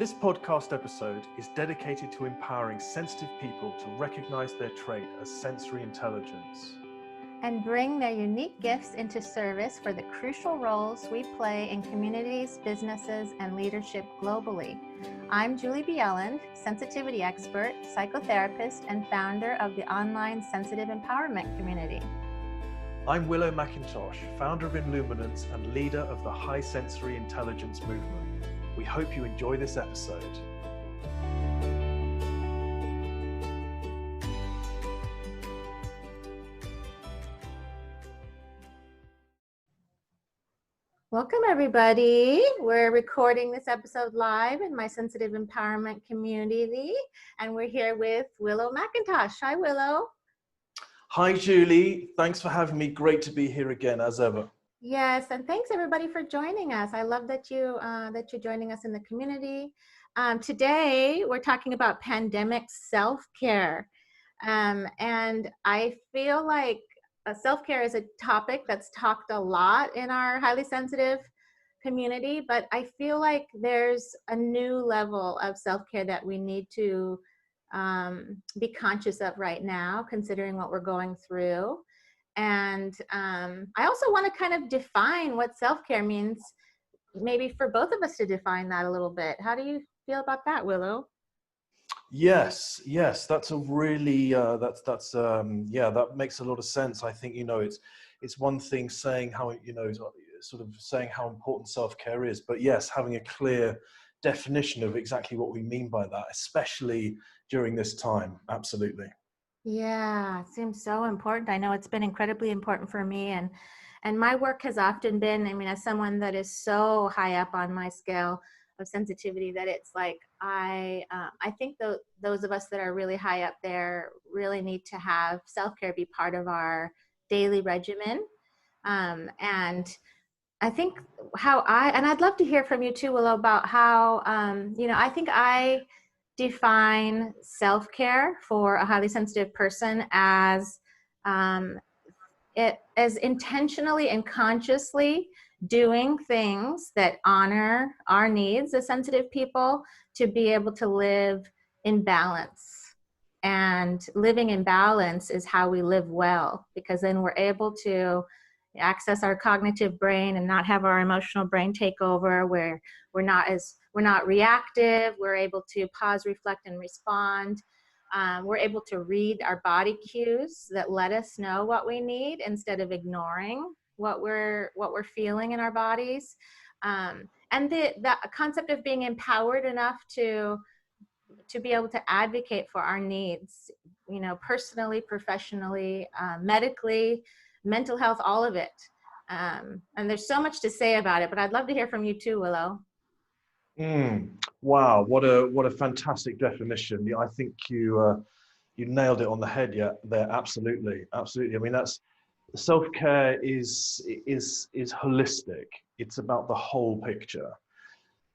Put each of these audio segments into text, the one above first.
This podcast episode is dedicated to empowering sensitive people to recognize their trait as sensory intelligence and bring their unique gifts into service for the crucial roles we play in communities, businesses, and leadership globally. I'm Julie Bieland, sensitivity expert, psychotherapist, and founder of the online sensitive empowerment community. I'm Willow McIntosh, founder of Illuminance and leader of the High Sensory Intelligence Movement. We hope you enjoy this episode. Welcome, everybody. We're recording this episode live in my sensitive empowerment community, and we're here with Willow McIntosh. Hi, Willow. Hi, Julie. Thanks for having me. Great to be here again, as ever. Yes, and thanks everybody for joining us. I love that you're joining us in the community. Today we're talking about pandemic self-care, and I feel like self-care is a topic that's talked a lot in our highly sensitive community, but I feel like there's a new level of self-care that we need to be conscious of right now, considering what we're going through. And I also want to kind of define what self-care means, maybe for both of us to define that a little bit. How do you feel about that, Willow? Yes, that's a really that makes a lot of sense. I think it's one thing saying how sort of saying how important self-care is, but yes, having a clear definition of exactly what we mean by that, especially during this time. Absolutely. Yeah, it seems so important. I know it's been incredibly important for me, and my work has often been, I mean, as someone that is so high up on my scale of sensitivity, that it's like I think those of us that are really high up there really need to have self-care be part of our daily regimen. And I think and I'd love to hear from you too, Willow, about how I think I define self-care for a highly sensitive person as intentionally and consciously doing things that honor our needs as sensitive people to be able to live in balance. And living in balance is how we live well, because then we're able to access our cognitive brain and not have our emotional brain take over, where we're not reactive. We're able to pause, reflect, and respond. We're able to read our body cues that let us know what we need instead of ignoring what we're feeling in our bodies. And the concept of being empowered enough to be able to advocate for our needs, personally, professionally, medically, mental health, all of it. And there's so much to say about it, but I'd love to hear from you too, Willow. Wow, what a fantastic definition. I think you nailed it on the head. Yeah, there, absolutely. I mean, that's self-care is holistic. It's about the whole picture.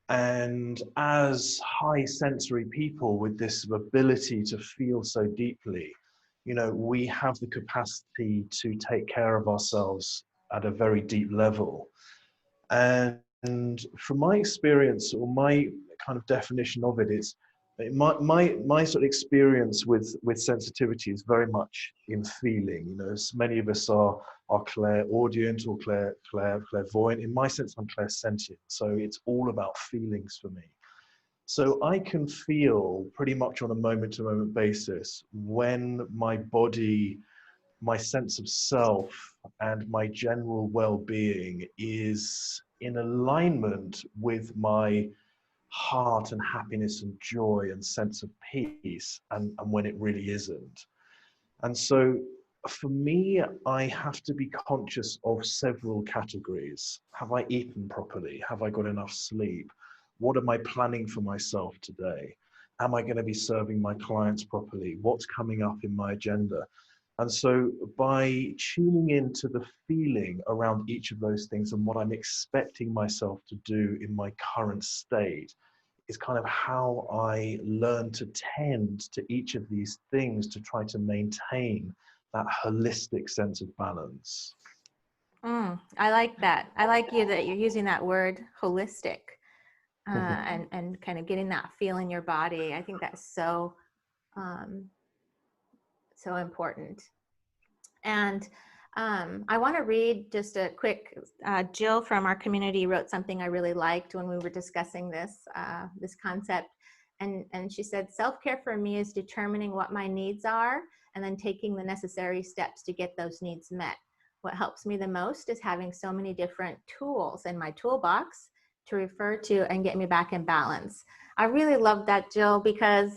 And as high sensory people with this ability to feel so deeply, we have the capacity to take care of ourselves at a very deep level. And from my experience, or my kind of definition of it, is my sort of experience with sensitivity is very much in feeling. As many of us are clairaudient or clairvoyant. In my sense, I'm clairsentient. So it's all about feelings for me. So I can feel pretty much on a moment-to-moment basis when my body, my sense of self, and my general well-being is in alignment with my heart and happiness and joy and sense of peace, and when it really isn't. And so for me, I have to be conscious of several categories. Have I eaten properly? Have I got enough sleep? What am I planning for myself today? Am I going to be serving my clients properly? What's coming up in my agenda? And so by tuning into the feeling around each of those things and what I'm expecting myself to do in my current state is kind of how I learn to tend to each of these things to try to maintain that holistic sense of balance. I like that. I like that you're using that word, holistic. and kind of getting that feel in your body. I think that's so, so important. And I want to read just a quick, Jill from our community wrote something I really liked when we were discussing this, this concept. And she said, self-care for me is determining what my needs are and then taking the necessary steps to get those needs met. What helps me the most is having so many different tools in my toolbox to refer to and get me back in balance. I really love that, Jill, because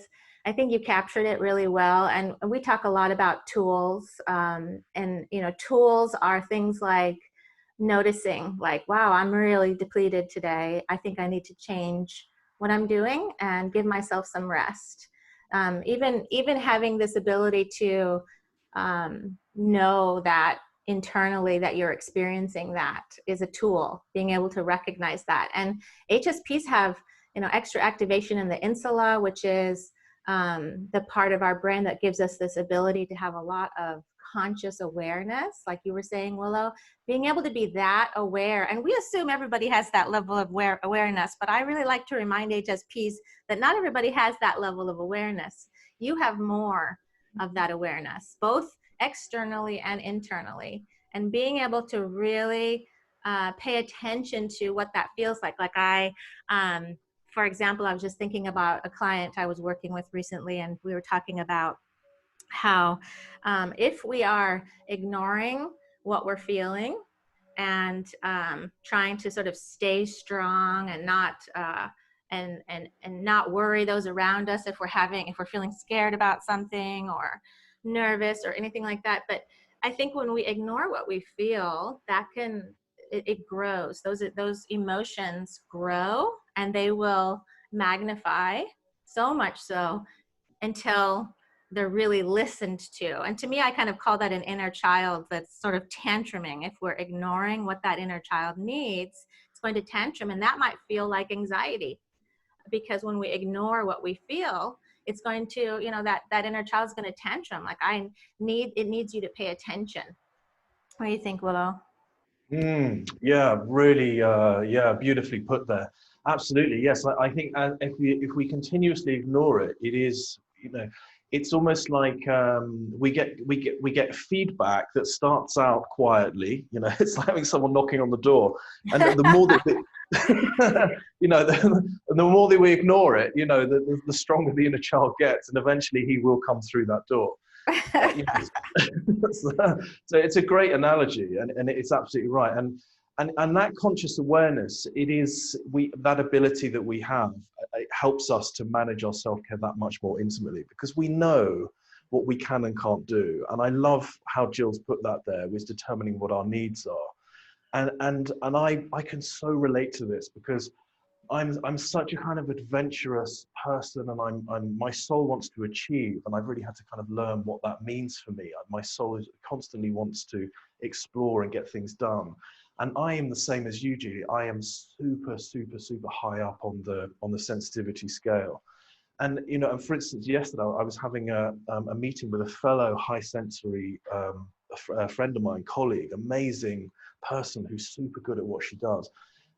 I think you captured it really well. And we talk a lot about tools, and, you know, tools are things like noticing, like, wow, I'm really depleted today. I think I need to change what I'm doing and give myself some rest. Even having this ability to know that internally that you're experiencing that is a tool, being able to recognize that. And HSPs have, you know, extra activation in the insula, which is the part of our brain that gives us this ability to have a lot of conscious awareness, like you were saying, Willow, being able to be that aware. And we assume everybody has that level of awareness, but I really like to remind HSPs that not everybody has that level of awareness. You have more of that awareness, both externally and internally, and being able to really pay attention to what that feels like. Like for example, I was just thinking about a client I was working with recently, and we were talking about how if we are ignoring what we're feeling and trying to sort of stay strong and not and not worry those around us if we're feeling scared about something or nervous or anything like that. But I think when we ignore what we feel, that it grows. Those emotions grow, and they will magnify, so much so until they're really listened to. And to me, I kind of call that an inner child that's sort of tantruming. If we're ignoring what that inner child needs, it's going to tantrum, and that might feel like anxiety, because when we ignore what we feel, it's going to, you know, that inner child's going to tantrum. Like, it needs you to pay attention. What do you think, Willow? Yeah, really, yeah, beautifully put there. Absolutely, yes. I think if we continuously ignore it, it is, you know, it's almost like we get feedback that starts out quietly. You know, it's like having someone knocking on the door, and the more that you know, the more that we ignore it, you know, the stronger the inner child gets, and eventually he will come through that door. You know, so it's a great analogy, and it's absolutely right. And that conscious awareness, that ability that we have, it helps us to manage our self-care that much more intimately, because we know what we can and can't do. And I love how Jill's put that there, with determining what our needs are. And I can so relate to this, because I'm such a kind of adventurous person, and my soul wants to achieve, and I've really had to kind of learn what that means for me. My soul constantly wants to explore and get things done. And I am the same as you, Julie. I am super, super, super high up on the sensitivity scale. And, you know, and for instance, yesterday I was having a meeting with a fellow high sensory a friend of mine, colleague, amazing person who's super good at what she does.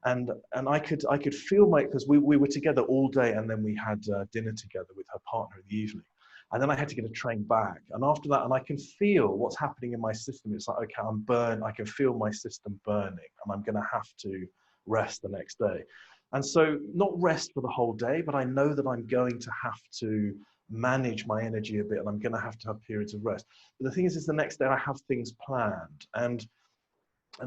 And I could feel because we were together all day, and then we had dinner together with her partner in the evening. And then I had to get a train back. And after that, and I can feel what's happening in my system. It's like, okay, I'm burned. I can feel my system burning, and I'm going to have to rest the next day. And so, not rest for the whole day, but I know that I'm going to have to manage my energy a bit, and I'm going to have periods of rest. But the thing is the next day I have things planned. And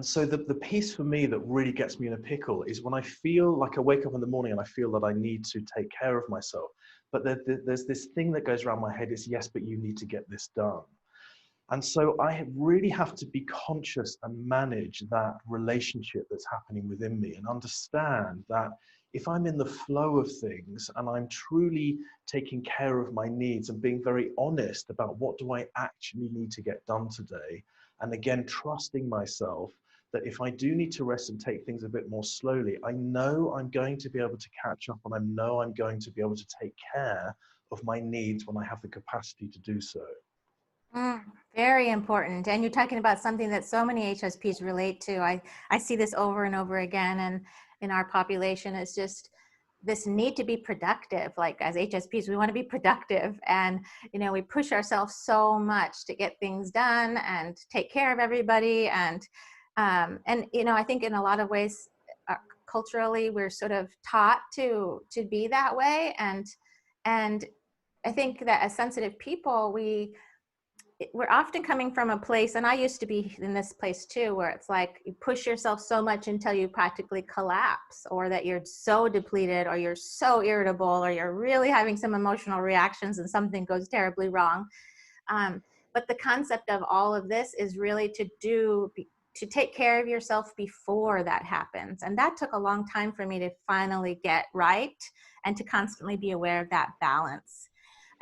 so the piece for me that really gets me in a pickle is when I feel like I wake up in the morning and I feel that I need to take care of myself. But there's this thing that goes around my head, is, yes, but you need to get this done. And so I really have to be conscious and manage that relationship that's happening within me, and understand that if I'm in the flow of things and I'm truly taking care of my needs and being very honest about what do I actually need to get done today, and again, trusting myself that if I do need to rest and take things a bit more slowly, I know I'm going to be able to catch up, and I know I'm going to be able to take care of my needs when I have the capacity to do so. Very important. And you're talking about something that so many HSPs relate to. I see this over and over again, and in our population, it's just this need to be productive. Like as HSPs, we want to be productive, and we push ourselves so much to get things done and take care of everybody. And I think in a lot of ways, culturally, we're sort of taught to be that way. And I think that as sensitive people, we're often coming from a place, and I used to be in this place too, where it's like you push yourself so much until you practically collapse, or that you're so depleted, or you're so irritable, or you're really having some emotional reactions and something goes terribly wrong. But the concept of all of this is really to take care of yourself before that happens. And that took a long time for me to finally get right, and to constantly be aware of that balance.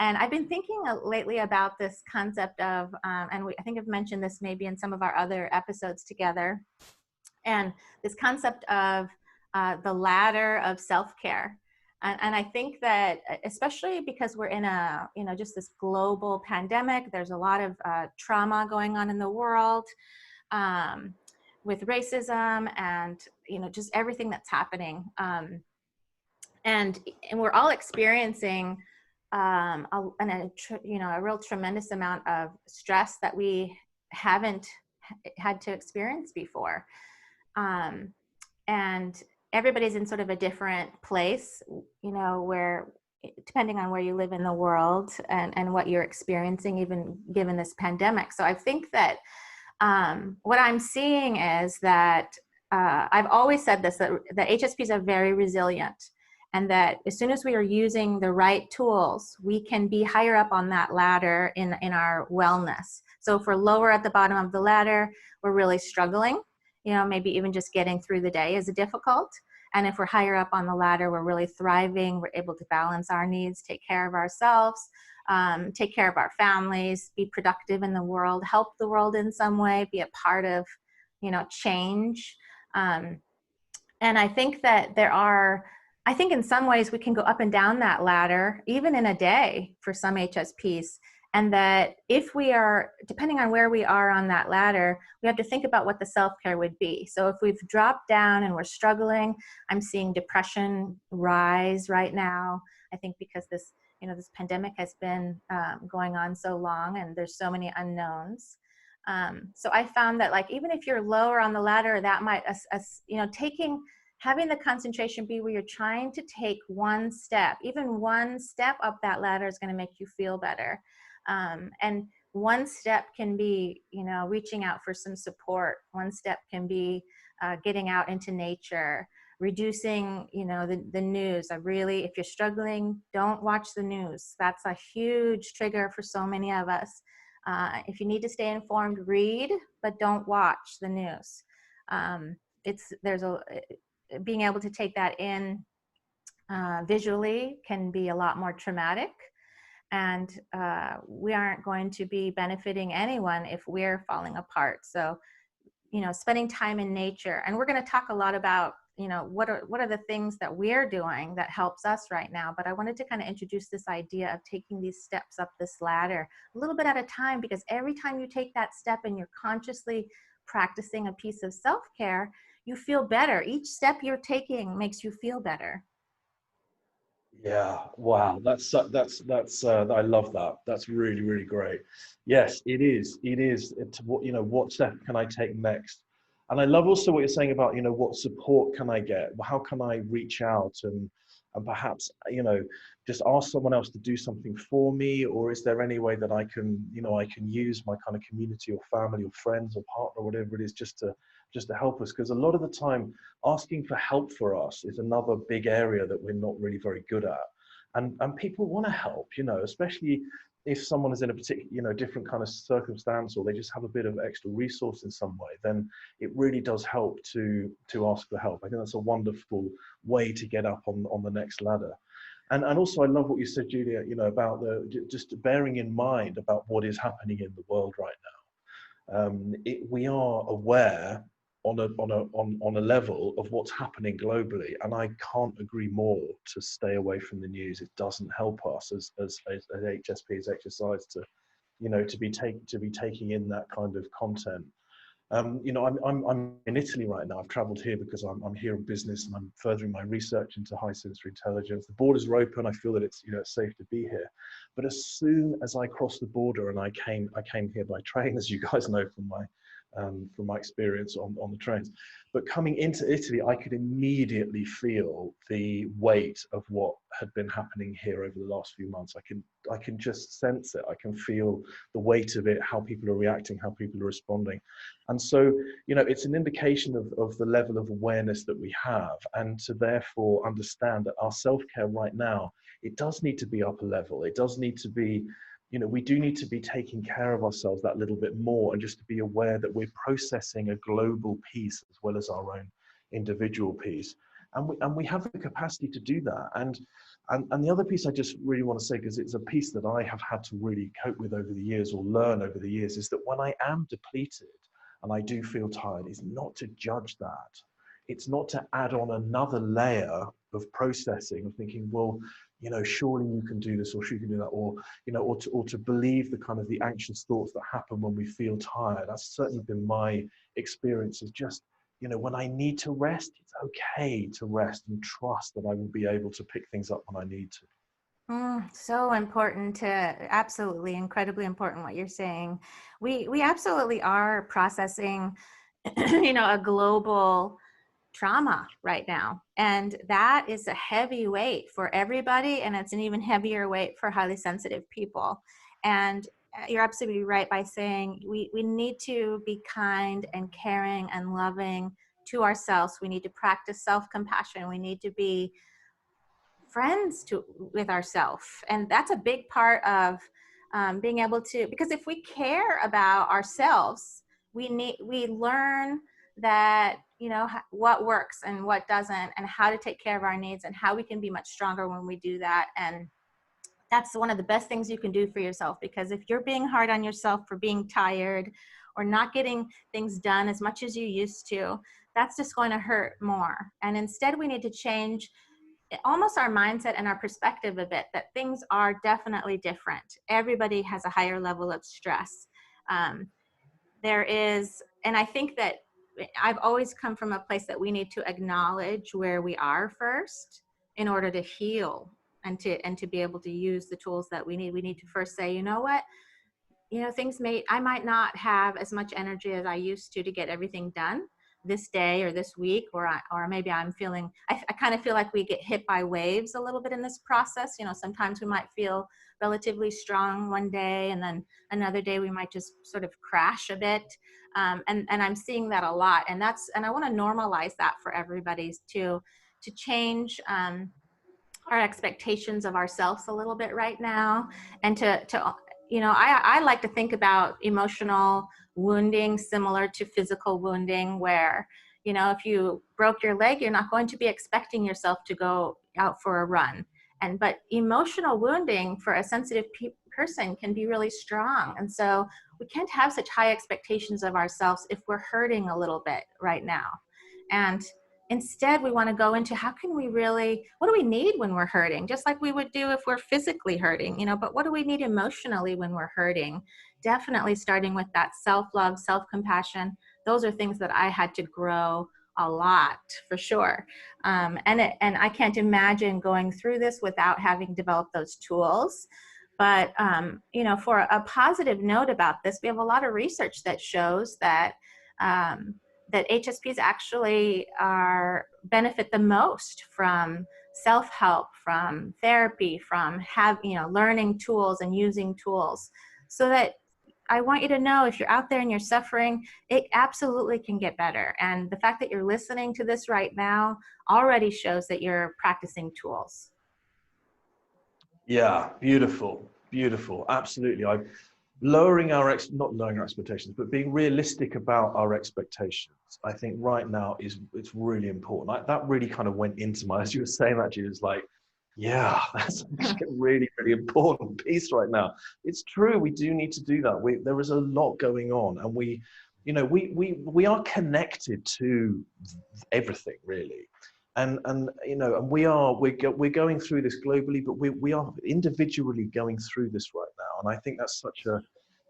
And I've been thinking lately about this concept of, and I think I've mentioned this maybe in some of our other episodes together, and this concept of the ladder of self-care. And I think that, especially because we're in just this global pandemic, there's a lot of trauma going on in the world, with racism and, just everything that's happening. And we're all experiencing a real tremendous amount of stress that we haven't had to experience before. And everybody's in sort of a different place, where, depending on where you live in the world and what you're experiencing, even given this pandemic. So I think that what I'm seeing is that I've always said this, that HSPs are very resilient. And that as soon as we are using the right tools, we can be higher up on that ladder in our wellness. So if we're lower at the bottom of the ladder, we're really struggling. Maybe even just getting through the day is difficult. And if we're higher up on the ladder, we're really thriving. We're able to balance our needs, take care of ourselves, take care of our families, be productive in the world, help the world in some way, be a part of, change. And I think that I think in some ways we can go up and down that ladder, even in a day for some HSPs. And that if we are, depending on where we are on that ladder, we have to think about what the self-care would be. So if we've dropped down and we're struggling, I'm seeing depression rise right now. I think because this pandemic has been going on so long, and there's so many unknowns. So I found that, like, even if you're lower on the ladder, that might, having the concentration be where you're trying to take one step, even one step up that ladder is going to make you feel better. And one step can be, reaching out for some support. One step can be getting out into nature, reducing, the news. If you're struggling, don't watch the news. That's a huge trigger for so many of us. If you need to stay informed, read, but don't watch the news. Being able to take that in visually can be a lot more traumatic, and we aren't going to be benefiting anyone if we're falling apart. So, spending time in nature, and we're going to talk a lot about, what are the things that we're doing that helps us right now. But I wanted to kind of introduce this idea of taking these steps up this ladder a little bit at a time, because every time you take that step and you're consciously practicing a piece of self-care, you feel better. Each step you're taking makes you feel better. Yeah, wow, that's I love that. That's really, really great. Yes, it is. It's what step can I take next? And I love also what you're saying about, what support can I get? How can I reach out and perhaps, just ask someone else to do something for me? Or is there any way that I can use my kind of community or family or friends or partner, whatever it is, just to help us? Because a lot of the time, asking for help for us is another big area that we're not really very good at. And people want to help, especially if someone is in a particular, different kind of circumstance, or they just have a bit of extra resource in some way, then it really does help to ask for help. I think that's a wonderful way to get up on the next ladder. And also, I love what you said, Julia, about just bearing in mind about what is happening in the world right now. We are aware on a level of what's happening globally, and I can't agree more to stay away from the news. It doesn't help us as HSPs exercise to be taking in that kind of content. You know, I'm in Italy right now. I've traveled here because I'm here in business and I'm furthering my research into high sensory intelligence. The borders are open. I feel that it's, you know, it's safe to be here. But as soon as I crossed the border, and I came here by train, as you guys know from my experience on the trains. But coming into Italy, I could immediately feel the weight of what had been happening here over the last few months. I can just sense it. I can feel the weight of it, how people are reacting, how people are responding. And so, you know, it's an indication of the level of awareness that we have, and to therefore understand that our self-care right now, it does need to be up a level. It does need to be, you know, we do need to be taking care of ourselves that little bit more, and just to be aware that we're processing a global piece as well as our own individual piece. And we have the capacity to do that. And the other piece I just really want to say, because it's a piece that I have had to really cope with over the years, or learn over the years, is that when I am depleted and I do feel tired, is not to judge that. It's not to add on another layer of processing, of thinking, well, you know, surely you can do this, or surely you can do that, or, you know, or to believe the kind of the anxious thoughts that happen when we feel tired. That's certainly been my experience, is just, you know, when I need to rest, it's okay to rest and trust that I will be able to pick things up when I need to. So important, to absolutely incredibly important what you're saying. We absolutely are processing, you know, a global trauma right now, and that is a heavy weight for everybody, and it's an even heavier weight for highly sensitive people. And you're absolutely right by saying we need to be kind and caring and loving to ourselves. We need to practice self-compassion. We need to be friends with ourselves, and that's a big part of being able to, because if we care about ourselves, we learn that, you know, what works and what doesn't, and how to take care of our needs, and how we can be much stronger when we do that. And that's one of the best things you can do for yourself, because if you're being hard on yourself for being tired or not getting things done as much as you used to, that's just going to hurt more. And instead, we need to change almost our mindset and our perspective a bit, that things are definitely different. Everybody has a higher level of stress. There is, and I think that I've always come from a place that we need to acknowledge where we are first in order to heal, and to be able to use the tools that we need. We need to first say, you know what, you know, I might not have as much energy as I used to get everything done this day or this week, or maybe I'm feeling, I kind of feel like we get hit by waves a little bit in this process. You know, sometimes we might feel relatively strong one day, and then another day we might just sort of crash a bit. And I'm seeing that a lot, and I want to normalize that for everybody to change our expectations of ourselves a little bit right now, and to you know, I like to think about emotional wounding similar to physical wounding, where, you know, if you broke your leg, you're not going to be expecting yourself to go out for a run. But emotional wounding for a sensitive person can be really strong. And so we can't have such high expectations of ourselves if we're hurting a little bit right now. And instead, we want to go into what do we need when we're hurting? Just like we would do if we're physically hurting, you know, but what do we need emotionally when we're hurting? Definitely starting with that self-love, self-compassion. Those are things that I had to grow a lot, for sure. And I can't imagine going through this without having developed those tools. But, you know, for a positive note about this, we have a lot of research that shows that that HSPs actually benefit the most from self-help, from therapy, from learning tools and using tools. So that I want you to know, if you're out there and you're suffering, it absolutely can get better. And the fact that you're listening to this right now already shows that you're practicing tools. Yeah, beautiful, beautiful. Absolutely. Not lowering our expectations, but being realistic about our expectations. I think right now it's really important. That really kind of went into as you were saying that, Jude, it's like, yeah, that's actually a really, really important piece right now. It's true. We do need to do that. There is a lot going on, and we are connected to everything, really. And you know, and we're going through this globally, but we are individually going through this right now. And I think that's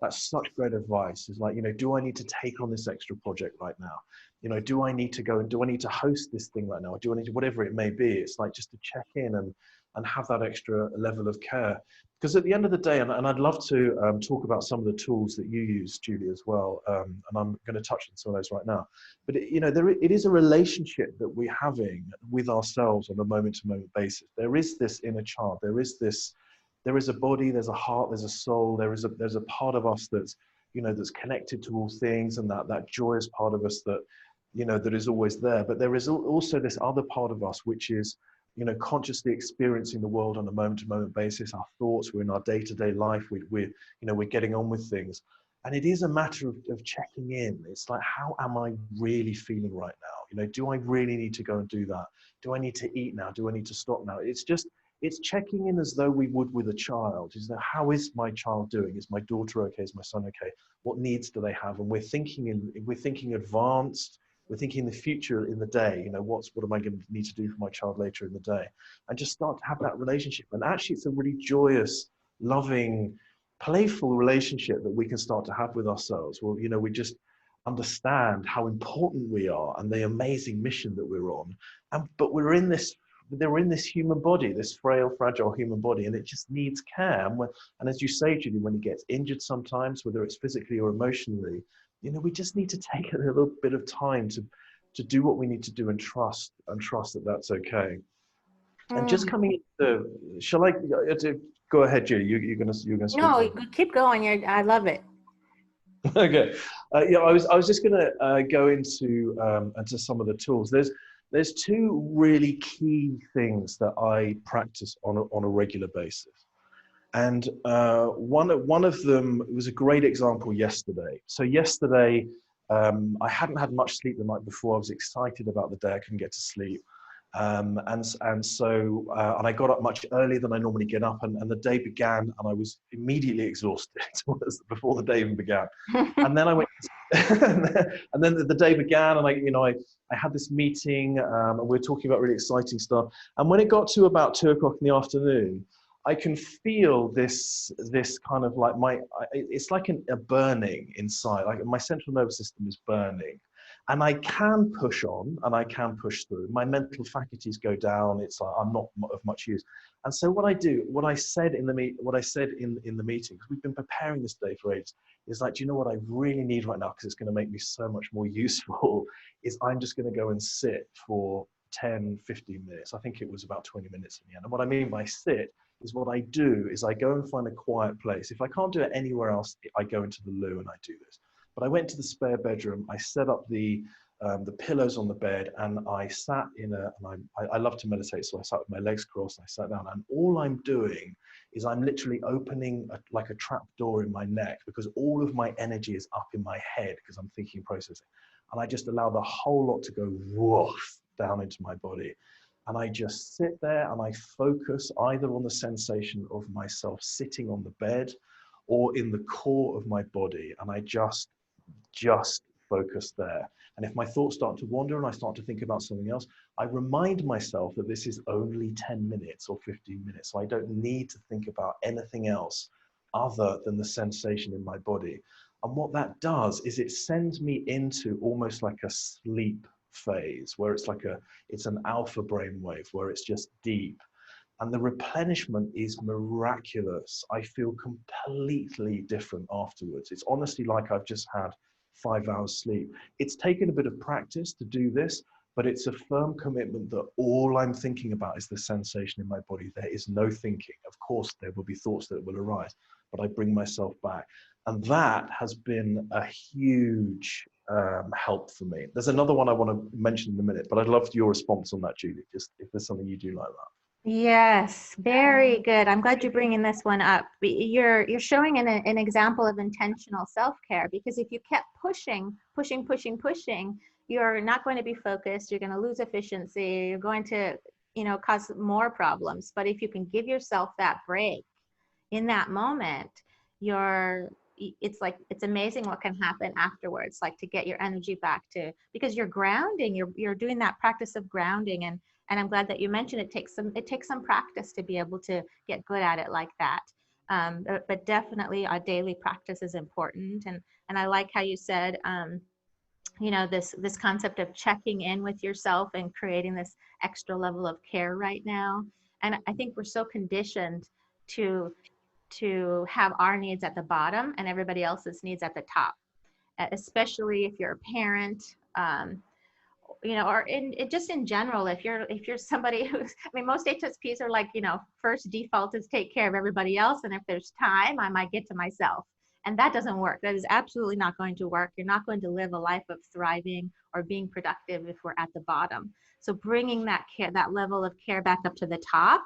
That's such great advice. Is like, do I need to take on this extra project right now? Do I need to go and do I need to host this thing right now? Or do I need to, whatever it may be? It's like just to check in and have that extra level of care. Because at the end of the day, and I'd love to talk about some of the tools that you use, Julie, as well. And I'm going to touch on some of those right now. But it is a relationship that we're having with ourselves on a moment-to-moment basis. There is this inner child. There is a body. There's a heart. There's a soul. There's a part of us that's that's connected to all things, and that joyous part of us that that is always there. But there is also this other part of us which is consciously experiencing the world on a moment-to-moment basis. Our thoughts, we're in our day-to-day life, we're getting on with things. And it is a matter of checking in. It's like, how am I really feeling right now? Do I really need to go and do that? Do I need to eat now? Do I need to stop now? It's checking in as though we would with a child. How is my child doing? Is my daughter okay? Is my son okay? What needs do they have? And we're thinking advanced. We're thinking the future in the day, what am I going to need to do for my child later in the day? And just start to have that relationship. And actually, it's a really joyous, loving, playful relationship that we can start to have with ourselves. Well, we just understand how important we are and the amazing mission that we're on. But they're in this human body, this frail, fragile human body, and it just needs care. And as you say, Julie, when it gets injured sometimes, whether it's physically or emotionally, we just need to take a little bit of time to do what we need to do and trust that that's okay. And just coming into, shall I go ahead, Julie? You're gonna speak. No, keep going. I love it. Okay. I was just gonna go into some of the tools. There's two really key things that I practice on a regular basis. And one of them was a great example yesterday. So yesterday, I hadn't had much sleep the night before. I was excited about the day. I couldn't get to sleep. And I got up much earlier than I normally get up, and the day began, and I was immediately exhausted before the day even began. And then I went, and then the day began, and I had this meeting, and we were talking about really exciting stuff. And when it got to about 2 o'clock in the afternoon, I can feel this kind of like it's like a burning inside. Like my central nervous system is burning, and I can push on and I can push through. My mental faculties go down. It's like I'm not of much use. And so what I said in the meeting, because we've been preparing this day for ages, is like, do you know what I really need right now? Because it's going to make me so much more useful. Is I'm just going to go and sit for 10, 15 minutes. I think it was about 20 minutes in the end. And what I mean by sit is what I do is I go and find a quiet place. If I can't do it anywhere else, I go into the loo and I do this. But I went to the spare bedroom, I set up the pillows on the bed, and I sat I love to meditate, so I sat with my legs crossed, I sat down, and all I'm doing is I'm literally opening like a trap door in my neck, because all of my energy is up in my head because I'm thinking, processing. And I just allow the whole lot to go woof down into my body. And I just sit there and I focus either on the sensation of myself sitting on the bed or in the core of my body. And I just focus there. And if my thoughts start to wander and I start to think about something else, I remind myself that this is only 10 minutes or 15 minutes. So I don't need to think about anything else other than the sensation in my body. And what that does is it sends me into almost like a sleep phase, where it's an alpha brainwave, where it's just deep. And the replenishment is miraculous. I feel completely different afterwards. It's honestly like I've just had 5 hours sleep. It's taken a bit of practice to do this, but it's a firm commitment that all I'm thinking about is the sensation in my body. There is no thinking. Of course, there will be thoughts that will arise, but I bring myself back. And that has been a huge help for me. There's another one I want to mention in a minute, but I'd love your response on that, Julie, just if there's something you do like that. Yes, very good. I'm glad you're bringing this one up. You're showing an example of intentional self-care, because if you kept pushing, you're not going to be focused. You're going to lose efficiency. You're going to, cause more problems. But if you can give yourself that break in that moment, it's amazing what can happen afterwards, like to get your energy back because you're grounding, you're doing that practice of grounding. And I'm glad that you mentioned it takes some practice to be able to get good at it like that. But definitely a daily practice is important. And I like how you said, this concept of checking in with yourself and creating this extra level of care right now. And I think we're so conditioned to have our needs at the bottom and everybody else's needs at the top, especially if you're a parent. Or just in general, if you're somebody who's, I mean, most HSPs are like, first default is take care of everybody else. And if there's time, I might get to myself. And that doesn't work. That is absolutely not going to work. You're not going to live a life of thriving or being productive if we're at the bottom. So bringing that care, that level of care back up to the top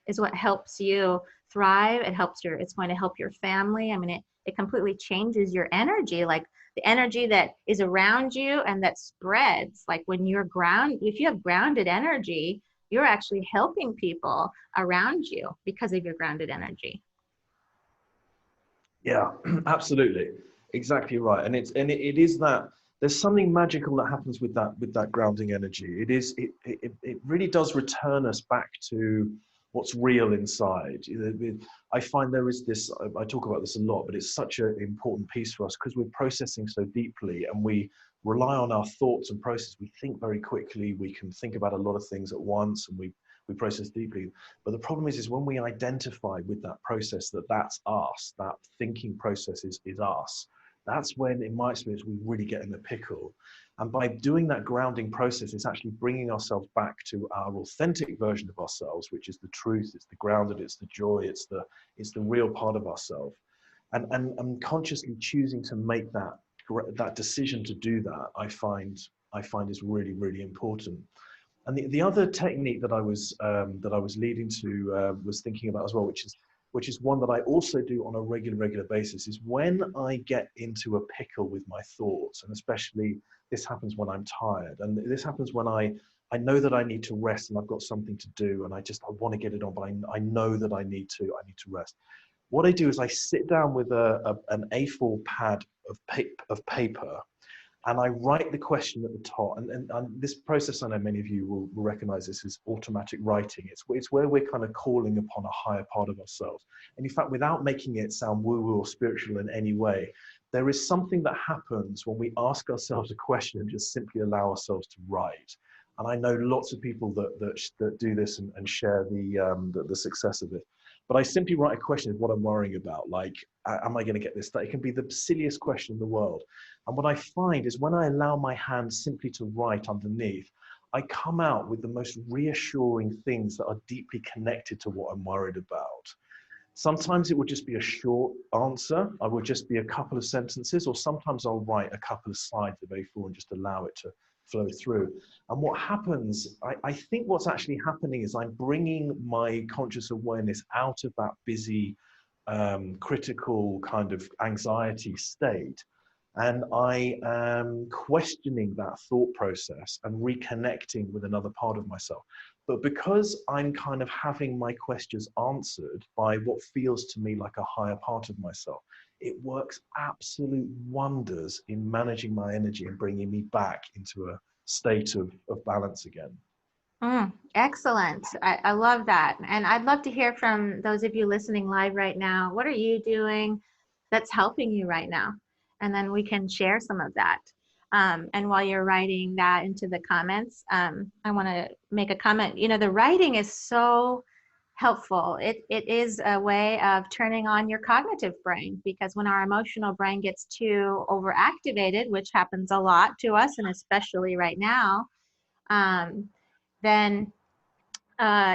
is what helps you thrive. It's going to help your family. I mean, it completely changes your energy. Like, the energy that is around you and that spreads, like when if you have grounded energy, you're actually helping people around you because of your grounded energy. Yeah, absolutely. Exactly right. And it is that there's something magical that happens with that grounding energy. It really does return us back to what's real inside. I find there is this, I talk about this a lot, but it's such an important piece for us because we're processing so deeply and we rely on our thoughts and process. We think very quickly. We can think about a lot of things at once and we process deeply. But the problem is when we identify with that process, that's us, that thinking process is us, that's when, in my experience, we really get in the pickle. And by doing that grounding process, it's actually bringing ourselves back to our authentic version of ourselves, which is the truth, it's the grounded, it's the joy, it's the real part of ourselves. And consciously choosing to make that decision to do that, I find is really, really important. And the other technique that I was leading to was thinking about as well, which is one that I also do on a regular basis, is when I get into a pickle with my thoughts, and especially this happens when I'm tired, and this happens when I know that I need to rest and I've got something to do, and I want to get it on, but I know that I need to rest. What I do is I sit down with an A4 pad of paper. And I write the question at the top. And this process, I know many of you will recognize this, is automatic writing. It's where we're kind of calling upon a higher part of ourselves. And in fact, without making it sound woo-woo or spiritual in any way, there is something that happens when we ask ourselves a question and just simply allow ourselves to write. And I know lots of people that do this and share the success of it. But I simply write a question of what I'm worrying about. Like, am I going to get this? It can be the silliest question in the world. And what I find is when I allow my hand simply to write underneath, I come out with the most reassuring things that are deeply connected to what I'm worried about. Sometimes it will just be a short answer. I will just be a couple of sentences, or sometimes I'll write a couple of slides of A4 and just allow it to flow through. And what happens, I think what's actually happening is I'm bringing my conscious awareness out of that busy, critical kind of anxiety state. And I am questioning that thought process and reconnecting with another part of myself. But because I'm kind of having my questions answered by what feels to me like a higher part of myself, it works absolute wonders in managing my energy and bringing me back into a state of balance again. Excellent. I love that. And I'd love to hear from those of you listening live right now. What are you doing that's helping you right now? And then we can share some of that. And while you're writing that into the comments, I want to make a comment. The writing is so helpful. It is a way of turning on your cognitive brain, because when our emotional brain gets too overactivated, which happens a lot to us, and especially right now, then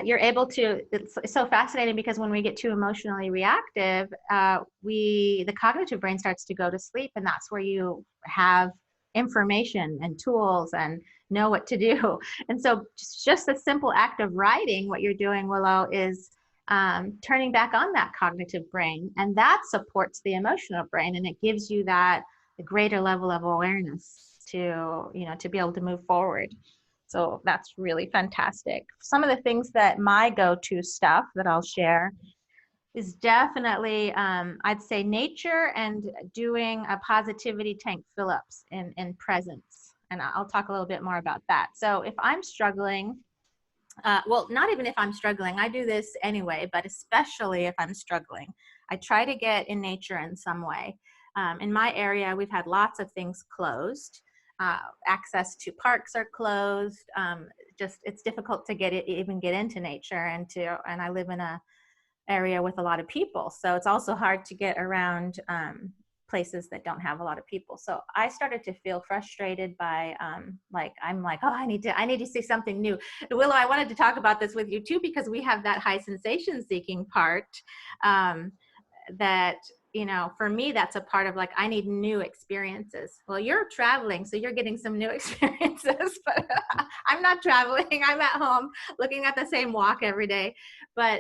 you're able to, it's so fascinating because when we get too emotionally reactive, the cognitive brain starts to go to sleep, and that's where you have information and tools and know what to do. And so just the simple act of writing, what you're doing, Willow, is turning back on that cognitive brain, and that supports the emotional brain, and it gives you that greater level of awareness to be able to move forward. So that's really fantastic. Some of the things that my go-to stuff that I'll share is definitely, I'd say, nature and doing a positivity tank fill-ups in presence. And I'll talk a little bit more about that. So if I'm struggling, well, not even if I'm struggling, I do this anyway, but especially if I'm struggling, I try to get in nature in some way. In my area, we've had lots of things closed. Access to parks are closed. Just it's difficult to even get into nature, and I live in a area with a lot of people, so it's also hard to get around places that don't have a lot of people. So I started to feel frustrated by I'm like, oh, I need to see something new. Willow, I wanted to talk about this with you too, because we have that high sensation seeking part that, you know, for me, that's a part of like, I need new experiences. Well, you're traveling, so you're getting some new experiences, but I'm not traveling. I'm at home looking at the same walk every day. But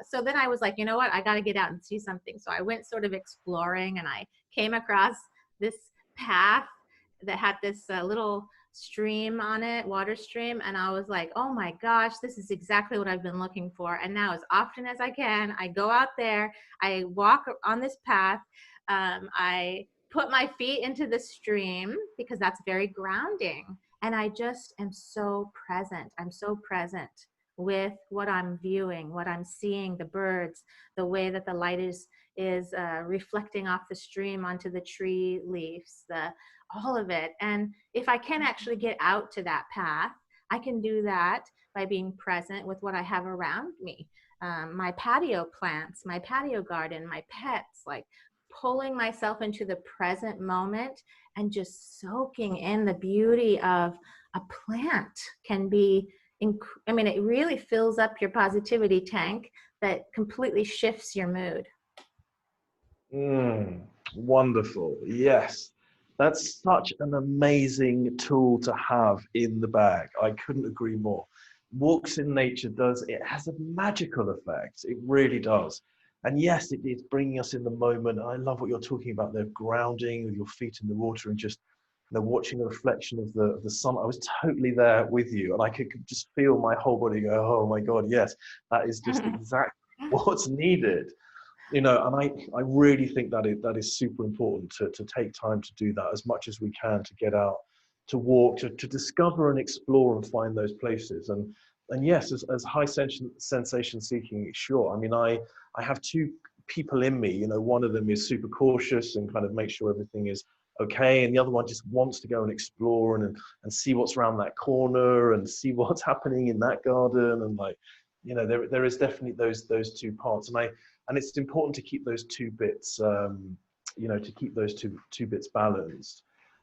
so then I was like, you know what, I got to get out and see something. So I went sort of exploring, and I came across this path that had this little stream on it, water stream. And I was like, oh my gosh, this is exactly what I've been looking for. And now as often as I can, I go out there, I walk on this path. I put my feet into the stream because that's very grounding. And I just am so present. I'm so present with what I'm viewing, what I'm seeing, the birds, the way that the light is reflecting off the stream onto the tree leaves, all of it. And if I can actually get out to that path, I can do that by being present with what I have around me. My patio plants, my patio garden, my pets, like pulling myself into the present moment and just soaking in the beauty of a plant can be, I mean, it really fills up your positivity tank that completely shifts your mood. Wonderful. Yes. That's such an amazing tool to have in the bag. I couldn't agree more. Walks in nature it has a magical effect. It really does. And yes, it's bringing us in the moment. I love what you're talking about there, grounding with your feet in the water and just, you know, watching the reflection of the sun. I was totally there with you, and I could just feel my whole body go, oh my God, yes, that is just exactly what's needed. You know, and I really think that is super important to take time to do that as much as we can, to get out, to walk, to discover and explore and find those places. And yes, as high sensation seeking, sure. I mean, I have two people in me. You know, one of them is super cautious and kind of makes sure everything is okay, and the other one just wants to go and explore and see what's around that corner and see what's happening in that garden. And like, you know, there is definitely those two parts, and it's important to keep those two bits, you know, to keep those two bits balanced.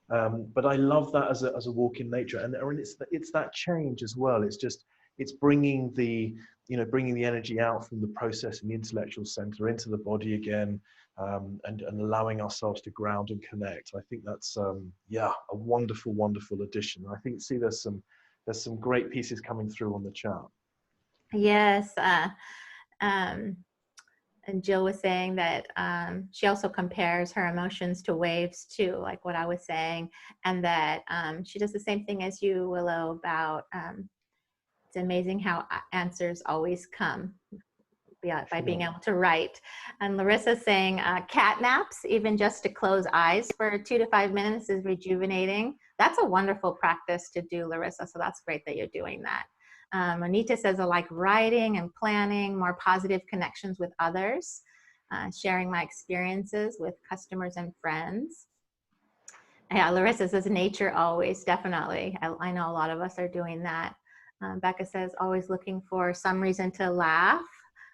But I love that as a walk in nature, and it's that change as well. It's bringing the energy out from the processing, the intellectual center into the body again, and allowing ourselves to ground and connect. I think that's a wonderful addition. I think there's some great pieces coming through on the chat. Yes. And Jill was saying that she also compares her emotions to waves too, like what I was saying, and that she does the same thing as you, Willow, about it's amazing how answers always come by being able to write. And Larissa's saying cat naps, even just to close eyes for 2 to 5 minutes, is rejuvenating. That's a wonderful practice to do, Larissa, so that's great that you're doing that. Anita says, I like writing and planning, more positive connections with others, sharing my experiences with customers and friends. Yeah, Larissa says, nature always, definitely. I know a lot of us are doing that. Becca says, always looking for some reason to laugh.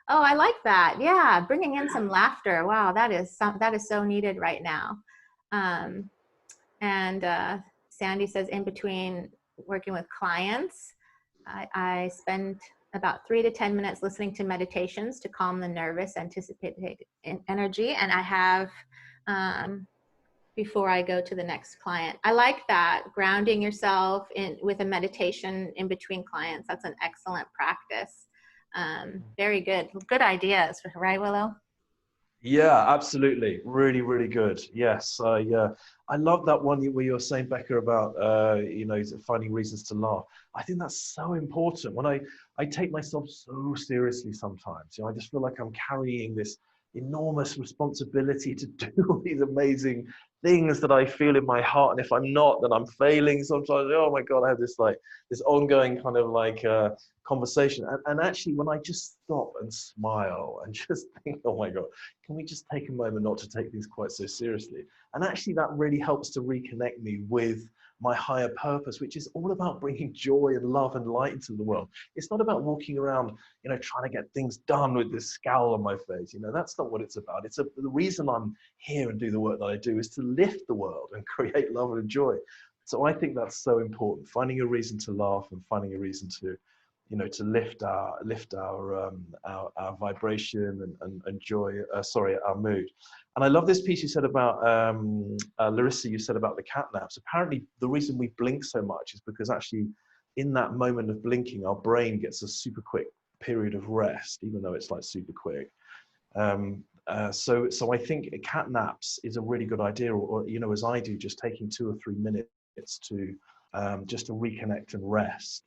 Oh, I like that. Yeah, bringing in some laughter. Wow, that is so needed right now. And Sandy says, in between working with clients, I spend about 3 to 10 minutes listening to meditations to calm the nervous, anticipated energy. And I have before I go to the next client. I like that, grounding yourself with a meditation in between clients. That's an excellent practice. Very good. Good ideas, right, Willow? Yeah, absolutely. Really, really good. Yes. I love that one where you're saying, Becca, about, you know, finding reasons to laugh. I think that's so important. When I take myself so seriously sometimes, you know, I just feel like I'm carrying this enormous responsibility to do all these amazing things that I feel in my heart, and if I'm not, then I'm failing. Sometimes, oh my God, I have this like this ongoing kind of like conversation. And actually, when I just stop and smile and just think, oh my God, can we just take a moment not to take things quite so seriously? And actually, that really helps to reconnect me with my higher purpose, which is all about bringing joy and love and light into the world. It's not about walking around, you know, trying to get things done with this scowl on my face. You know, that's not what it's about. The reason I'm here and do the work that I do is to lift the world and create love and joy. So I think that's so important, finding a reason to laugh and finding a reason to, you know, to lift our vibration and joy, our mood. And I love this piece you said about, Larissa, you said about the cat naps. Apparently the reason we blink so much is because actually in that moment of blinking, our brain gets a super quick period of rest, even though it's like super quick. So I think cat naps is a really good idea, or you know, as I do, just taking 2 or 3 minutes to just to reconnect and rest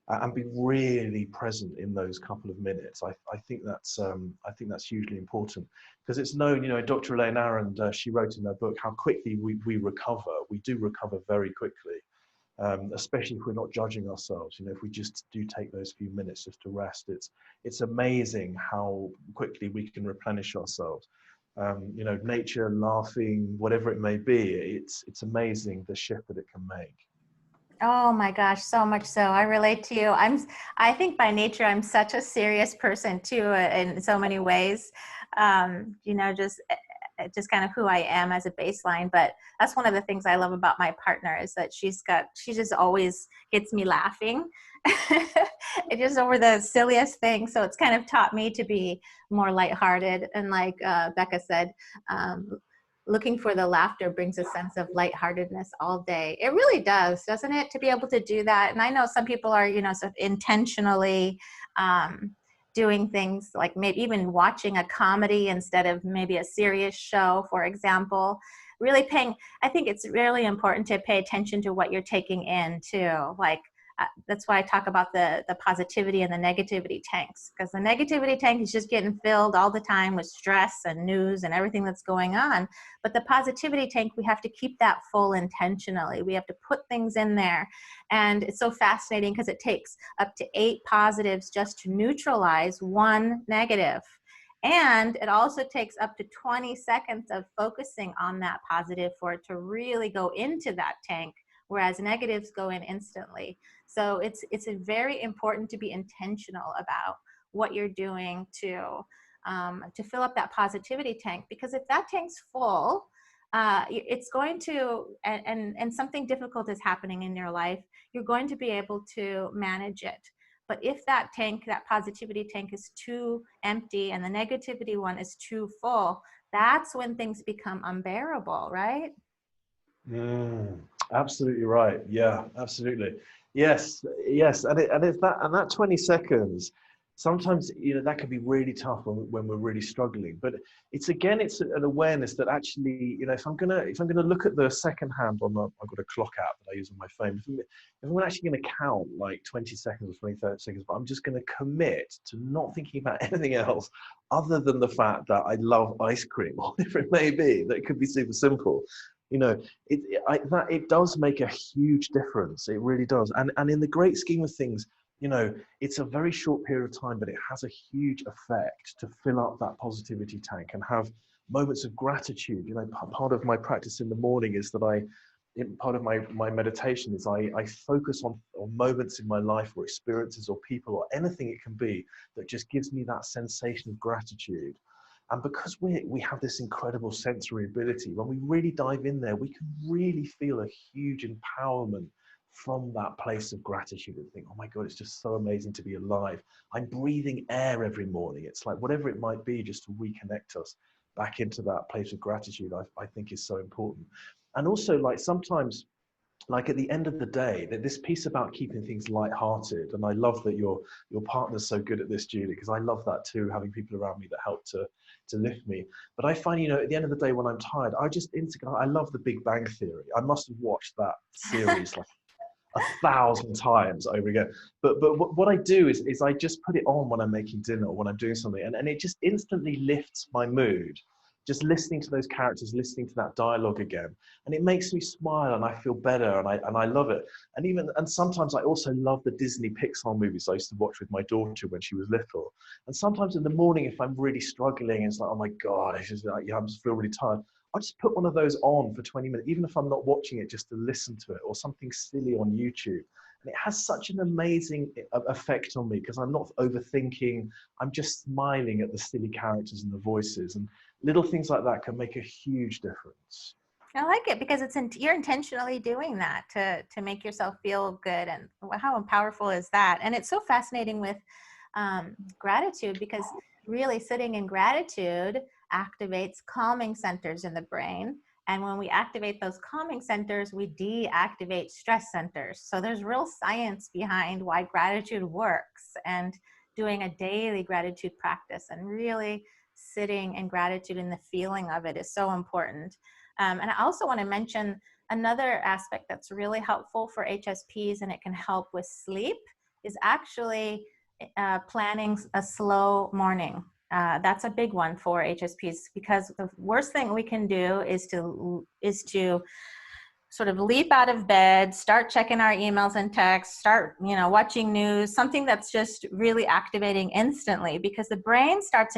and be really present in those couple of minutes. I think that's hugely important, because it's known, you know, Dr. Elaine Aron, she wrote in her book how quickly we recover. We do recover very quickly. Especially if we're not judging ourselves. You know, if we just do take those few minutes just to rest, it's amazing how quickly we can replenish ourselves. You know, nature, laughing, whatever it may be, it's amazing the shift that it can make. Oh my gosh, so much so. I relate to you. I think by nature, I'm such a serious person too, in so many ways. You know, just kind of who I am as a baseline. But that's one of the things I love about my partner, is that she just always gets me laughing. It's just over the silliest thing. So it's kind of taught me to be more lighthearted. And like Becca said, looking for the laughter brings a sense of lightheartedness all day. It really does, doesn't it? To be able to do that. And I know some people are, you know, sort of intentionally doing things like maybe even watching a comedy instead of maybe a serious show, for example. I think it's really important to pay attention to what you're taking in too. Like, that's why I talk about the positivity and the negativity tanks, because the negativity tank is just getting filled all the time with stress and news and everything that's going on. But the positivity tank, we have to keep that full intentionally. We have to put things in there. And it's so fascinating because it takes up to 8 positives just to neutralize 1 negative. And it also takes up to 20 seconds of focusing on that positive for it to really go into that tank, whereas negatives go in instantly. So it's very important to be intentional about what you're doing to fill up that positivity tank, because if that tank's full, it's going to, and something difficult is happening in your life, you're going to be able to manage it. But if that tank, that positivity tank, is too empty and the negativity one is too full, that's when things become unbearable, right? Absolutely right. Yeah, absolutely. Yes, yes. It's that 20 seconds, sometimes, you know, that can be really tough when we're really struggling. But it's an awareness that actually, you know, if I'm gonna look at the second hand on I've got a clock app that I use on my phone. If I'm actually gonna count like 20 seconds or 20, 30 seconds, but I'm just gonna commit to not thinking about anything else other than the fact that I love ice cream, or whatever it may be. That could be super simple. You know, it does make a huge difference. It really does. And in the great scheme of things, you know, it's a very short period of time, but it has a huge effect to fill up that positivity tank and have moments of gratitude. You know, part of my practice in the morning is that part of my meditation is I focus on moments in my life, or experiences or people or anything it can be, that just gives me that sensation of gratitude. And because we have this incredible sensory ability, when we really dive in there, we can really feel a huge empowerment from that place of gratitude, and think, oh my God, it's just so amazing to be alive. I'm breathing air every morning. It's like whatever it might be, just to reconnect us back into that place of gratitude, I think is so important. And also, like, sometimes, like at the end of the day, that this piece about keeping things lighthearted, and I love that your partner's so good at this, Julie, because I love that too, having people around me that help to lift me. But I find, you know, at the end of the day, when I'm tired, I love The Big Bang Theory. I must have watched that series like 1,000 times over again. But what I do is I just put it on when I'm making dinner or when I'm doing something, and it just instantly lifts my mood. just listening to those characters, listening to that dialogue again. And it makes me smile and I feel better and I love it. And sometimes I also love the Disney Pixar movies I used to watch with my daughter when she was little. And sometimes in the morning, if I'm really struggling, it's like, oh my God, it's just like, yeah, I just feel really tired. I just put one of those on for 20 minutes, even if I'm not watching it, just to listen to it, or something silly on YouTube. And it has such an amazing effect on me because I'm not overthinking. I'm just smiling at the silly characters and the voices. And little things like that can make a huge difference. I like it because you're intentionally doing that to make yourself feel good, and how powerful is that? And it's so fascinating with gratitude, because really sitting in gratitude activates calming centers in the brain. And when we activate those calming centers, we deactivate stress centers. So there's real science behind why gratitude works, and doing a daily gratitude practice and really sitting in gratitude and the feeling of it is so important. And I also want to mention another aspect that's really helpful for HSPs, and it can help with sleep, is actually planning a slow morning. That's a big one for HSPs, because the worst thing we can do is to sort of leap out of bed, start checking our emails and texts, start, watching news, something that's just really activating instantly, because the brain starts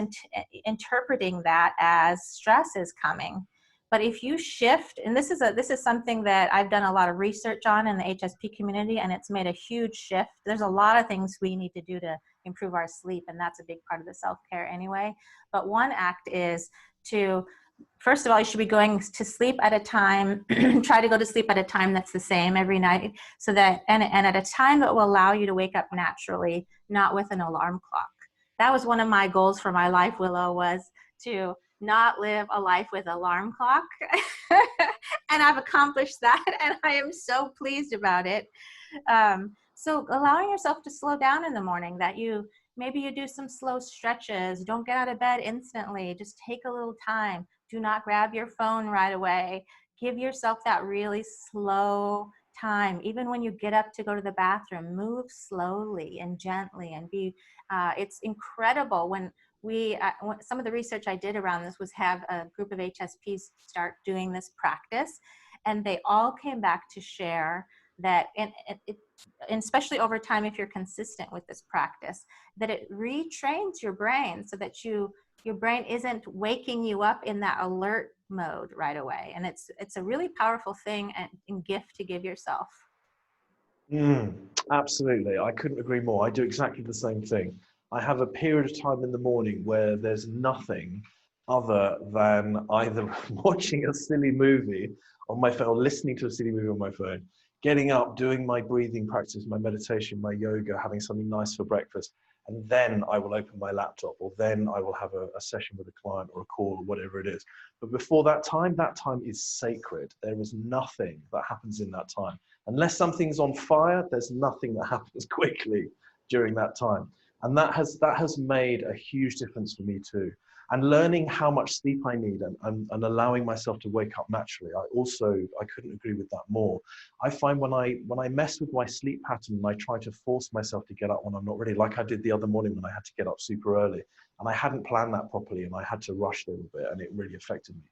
interpreting that as stress is coming. But if you shift, and this is something that I've done a lot of research on in the HSP community, and it's made a huge shift. There's a lot of things we need to do to improve our sleep, and that's a big part of the self-care anyway. But one act is to, first of all, you should be going to sleep at a time, try to go to sleep at a time that's the same every night, so that, and at a time that will allow you to wake up naturally, not with an alarm clock. That was one of my goals for my life, Willow, was to not live a life with alarm clock. And I've accomplished that, and I am so pleased about it. So allowing yourself to slow down in the morning, that maybe you do some slow stretches, don't get out of bed instantly, just take a little time. Do not grab your phone right away. Give yourself that really slow time. Even when you get up to go to the bathroom, move slowly and gently, and it's incredible when some of the research I did around this was have a group of HSPs start doing this practice, and they all came back to share that, and especially over time, if you're consistent with this practice, that it retrains your brain so that your brain isn't waking you up in that alert mode right away. And it's a really powerful thing and gift to give yourself. Absolutely. I couldn't agree more. I do exactly the same thing. I have a period of time in the morning where there's nothing other than either watching a silly movie on my phone, or listening to a silly movie on my phone, getting up, doing my breathing practice, my meditation, my yoga, having something nice for breakfast, and then I will open my laptop, or then I will have a session with a client or a call or whatever it is. But before that time is sacred. There is nothing that happens in that time. Unless something's on fire, there's nothing that happens quickly during that time. And that has made a huge difference for me too. And learning how much sleep I need, and allowing myself to wake up naturally. I couldn't agree with that more. I find when I mess with my sleep pattern and I try to force myself to get up when I'm not ready, like I did the other morning when I had to get up super early, and I hadn't planned that properly, and I had to rush a little bit, and it really affected me.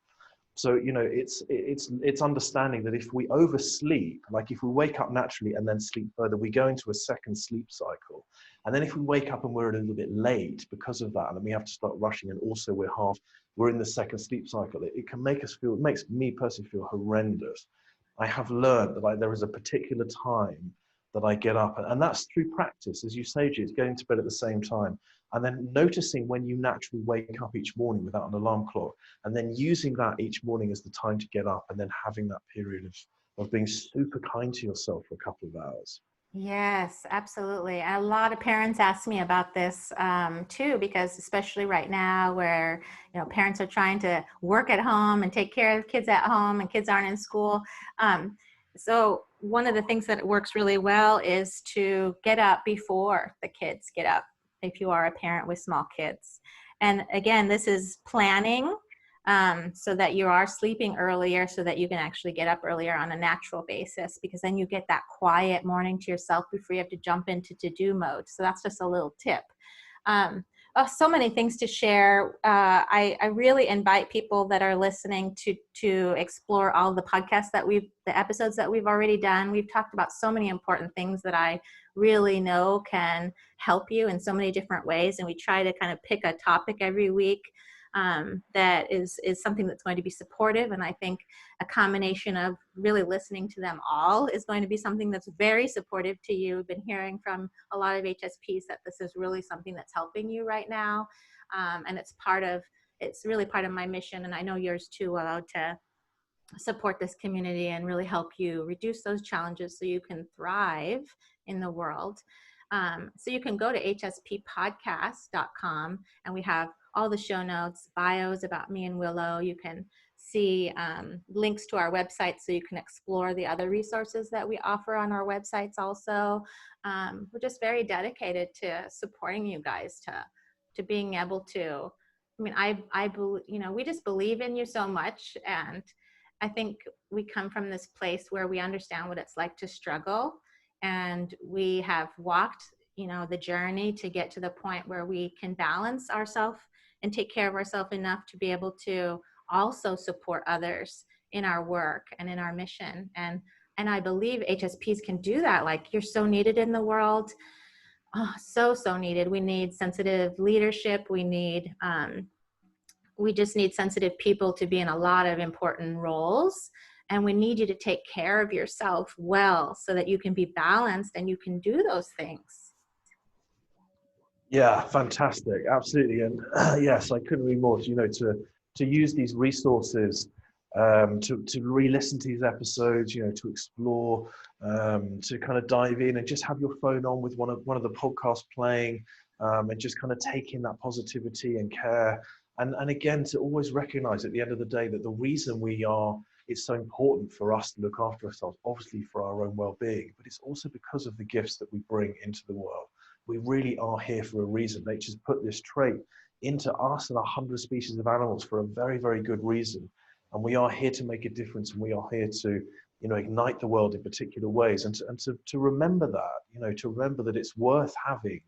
So, it's understanding that if we oversleep, like if we wake up naturally and then sleep further, we go into a second sleep cycle. And then if we wake up and we're a little bit late because of that, and then we have to start rushing, and also we're in the second sleep cycle, it can make us feel, it makes me personally feel horrendous. I have learned that there is a particular time that I get up, and that's through practice, as you say, G, it's getting to bed at the same time. And then noticing when you naturally wake up each morning without an alarm clock, and then using that each morning as the time to get up, and then having that period of being super kind to yourself for a couple of hours. Yes, absolutely. A lot of parents ask me about this too, because especially right now where, parents are trying to work at home and take care of kids at home, and kids aren't in school. So one of the things that works really well is to get up before the kids get up, if you are a parent with small kids. And again, this is planning so that you are sleeping earlier, so that you can actually get up earlier on a natural basis, because then you get that quiet morning to yourself before you have to jump into to-do mode. So that's just a little tip. so many things to share. I really invite people that are listening to explore all the podcasts the episodes that we've already done. We've talked about so many important things that I really know can help you in so many different ways. And we try to kind of pick a topic every week that is something that's going to be supportive. And I think a combination of really listening to them all is going to be something that's very supportive to you. We've been hearing from a lot of HSPs that this is really something that's helping you right now. And it's really part of my mission. And I know yours too, Willow, to support this community and really help you reduce those challenges so you can thrive in the world. So you can go to hsppodcast.com, and we have all the show notes, bios about me and Willow. You can see links to our website so you can explore the other resources that we offer on our websites also. We're just very dedicated to supporting you guys, to being able to, I mean, I believe, we just believe in you so much. And I think we come from this place where we understand what it's like to struggle, and we have walked, the journey to get to the point where we can balance ourselves and take care of ourselves enough to be able to also support others in our work and in our mission. And I believe HSPs can do that. Like, you're so needed in the world. Oh, so needed. We need sensitive leadership. We just need sensitive people to be in a lot of important roles. And we need you to take care of yourself well so that you can be balanced and you can do those things. Yeah, fantastic. Absolutely. And yes, I couldn't agree more. To use these resources, to re-listen to these episodes, to explore, to kind of dive in and just have your phone on with one of the podcasts playing, and just kind of take in that positivity and care. And again, to always recognize at the end of the day that the reason it's so important for us to look after ourselves, obviously for our own well-being, but it's also because of the gifts that we bring into the world. We really are here for a reason. Nature's put this trait into us and 100 species of animals for a very, very good reason. And we are here to make a difference, and we are here to, ignite the world in particular ways, and to remember that, to remember that it's worth having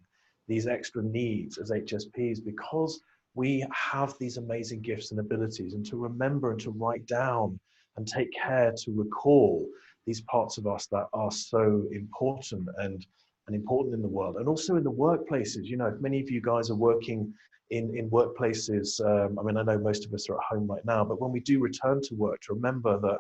these extra needs as HSPs because we have these amazing gifts and abilities, and to remember and to write down and take care to recall these parts of us that are so important and important in the world, and also in the workplaces. If many of you guys are working in workplaces, I know most of us are at home right now, but when we do return to work, to remember that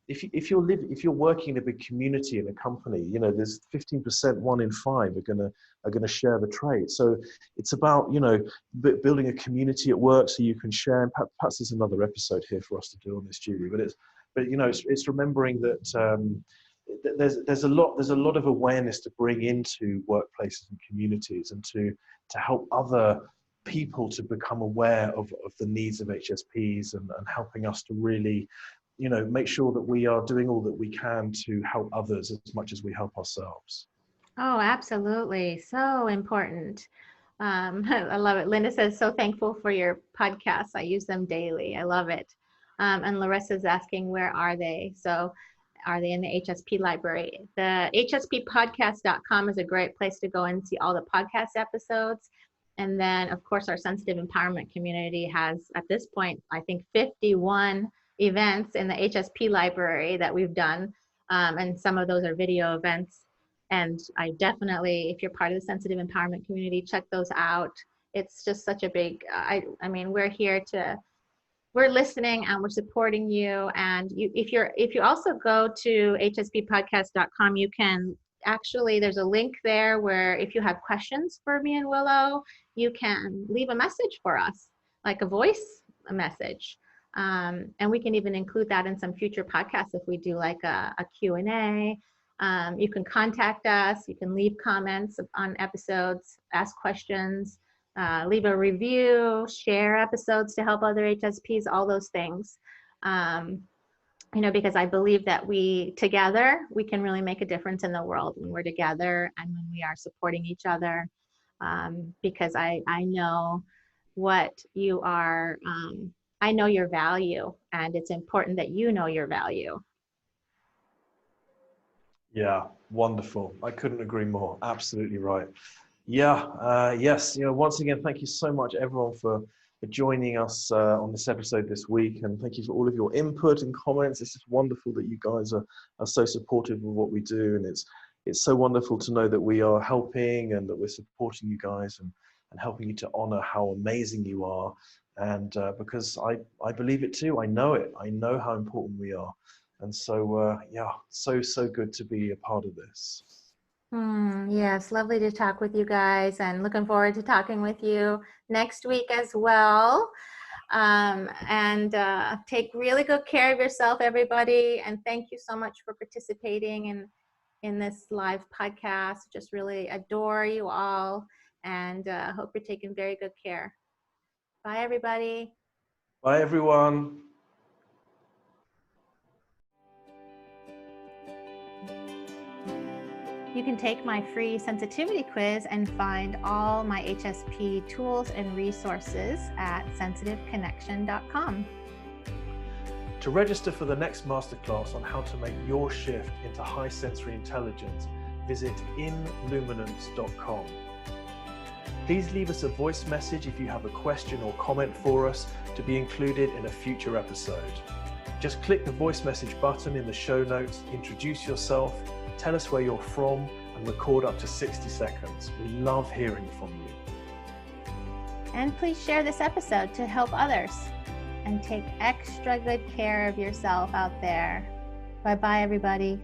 if you're working in a big community in a company, there's 15%, 1 in 5 are gonna share the trait. So it's about building a community at work so you can share. And perhaps there's another episode here for us to do on this, Julie. But it's remembering that. There's a lot of awareness to bring into workplaces and communities, and to help other people to become aware of the needs of HSPs, and helping us to really, make sure that we are doing all that we can to help others as much as we help ourselves. Oh, absolutely. So important. I love it. Linda says, so thankful for your podcasts. I use them daily. I love it. And Larissa's asking, where are they? So are they in the HSP library? The hsppodcast.com is a great place to go and see all the podcast episodes. And then, of course, our sensitive empowerment community has, at this point, I think 51 events in the HSP library that we've done. And some of those are video events. And I definitely, if you're part of the sensitive empowerment community, check those out. It's just such a big, we're here we're listening and we're supporting you. And if you also go to hsppodcast.com, you can actually, there's a link there where if you have questions for me and Willow, you can leave a message for us, like a message. And we can even include that in some future podcasts if we do like a Q&A. You can contact us, you can leave comments on episodes, ask questions, leave a review, share episodes to help other HSPs, all those things. Because I believe that together, we can really make a difference in the world when we're together and when we are supporting each other. Because I know what you are, I know your value, and it's important that you know your value. Yeah, wonderful. I couldn't agree more. Absolutely right. Yes. Once again, thank you so much, everyone, for joining us on this episode this week, and thank you for all of your input and comments. It's just wonderful that you guys are so supportive of what we do, and it's so wonderful to know that we are helping and that we're supporting you guys and helping you to honor how amazing you are. And because I believe it too, I know it. I know how important we are, and so so good to be a part of this. Yes, lovely to talk with you guys, and looking forward to talking with you next week as well. And take really good care of yourself, everybody. And thank you so much for participating in this live podcast. Just really adore you all, and hope you're taking very good care. Bye, everybody. Bye, everyone. You can take my free sensitivity quiz and find all my HSP tools and resources at sensitiveconnection.com. To register for the next masterclass on how to make your shift into high sensory intelligence, visit inluminance.com. Please leave us a voice message if you have a question or comment for us to be included in a future episode. Just click the voice message button in the show notes, introduce yourself, tell us where you're from, and record up to 60 seconds. We love hearing from you. And please share this episode to help others. And take extra good care of yourself out there. Bye-bye, everybody.